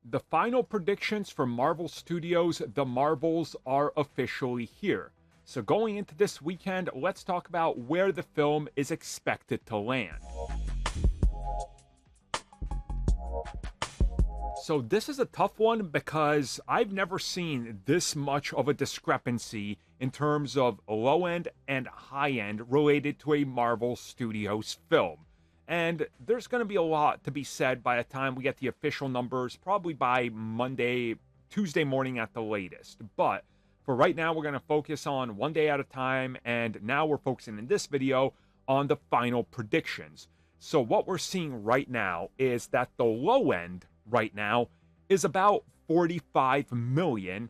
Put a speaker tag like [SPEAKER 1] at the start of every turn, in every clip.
[SPEAKER 1] The final predictions for Marvel Studios' The Marvels are officially here. So going into this weekend, let's talk about where the film is expected to land. So this is a tough one because I've never seen this much of a discrepancy in terms of low end and high end related to a Marvel Studios film. And there's going to be a lot to be said by the time we get the official numbers, probably by Tuesday morning at the latest. But for right now, we're going to focus on one day at a time. And now we're focusing in this video on the final predictions. So what we're seeing right now is that the low end right now is about 45 million.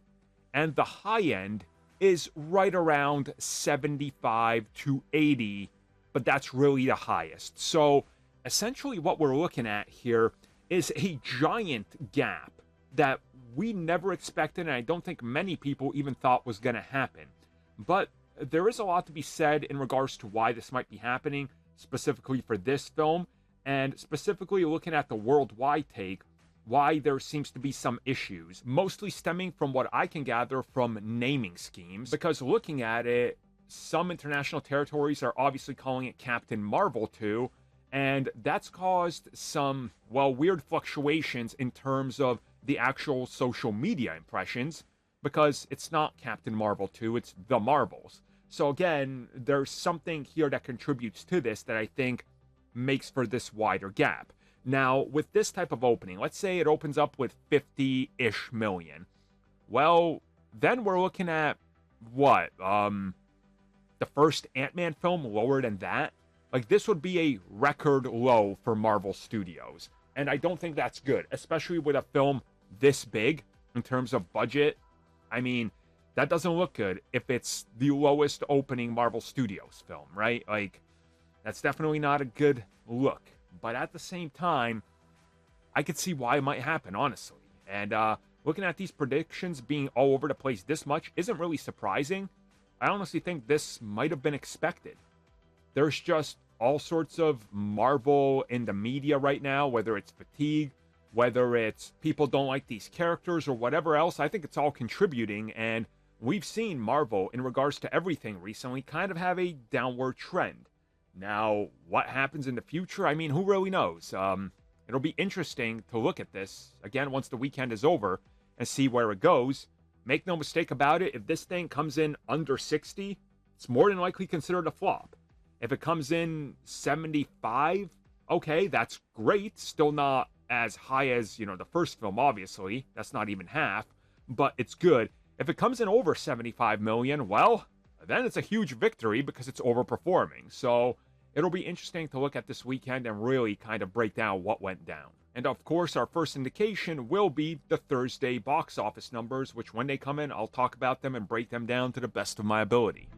[SPEAKER 1] And the high end is right around 75 to 80, but that's really the highest. So essentially what we're looking at here is a giant gap that we never expected, and I don't think many people even thought was going to happen. But there is a lot to be said in regards to why this might be happening, specifically for this film, and specifically looking at the worldwide take, why there seems to be some issues, mostly stemming from what I can gather from naming schemes, because looking at it, some international territories are obviously calling it Captain Marvel 2, and that's caused some, weird fluctuations in terms of the actual social media impressions, because it's not Captain Marvel 2, it's The Marvels. So again, there's something here that contributes to this that I think makes for this wider gap. Now, with this type of opening, let's say it opens up with 50-ish million. Well, then we're looking at, what, the first Ant-Man film lower than that? Like, this would be a record low for Marvel Studios. And I don't think that's good, especially with a film this big in terms of budget. I mean, that doesn't look good if it's the lowest opening Marvel Studios film, right? Like, that's definitely not a good look. But at the same time, I could see why it might happen, honestly. And looking at these predictions being all over the place this much isn't really surprising. I honestly think this might have been expected. There's just all sorts of Marvel in the media right now, whether it's fatigue, whether it's people don't like these characters or whatever else. I think it's all contributing, and we've seen Marvel, in regards to everything recently, kind of have a downward trend. Now, what happens in the future? I mean, who really knows? It'll be interesting to look at this, again, once the weekend is over, and see where it goes. Make no mistake about it, if this thing comes in under 60, it's more than likely considered a flop. If it comes in 75, okay, that's great. Still not as high as, the first film, obviously. That's not even half, but it's good. If it comes in over 75 million, well, then it's a huge victory because it's overperforming. So it'll be interesting to look at this weekend and really kind of break down what went down. And of course, our first indication will be the Thursday box office numbers, which when they come in, I'll talk about them and break them down to the best of my ability.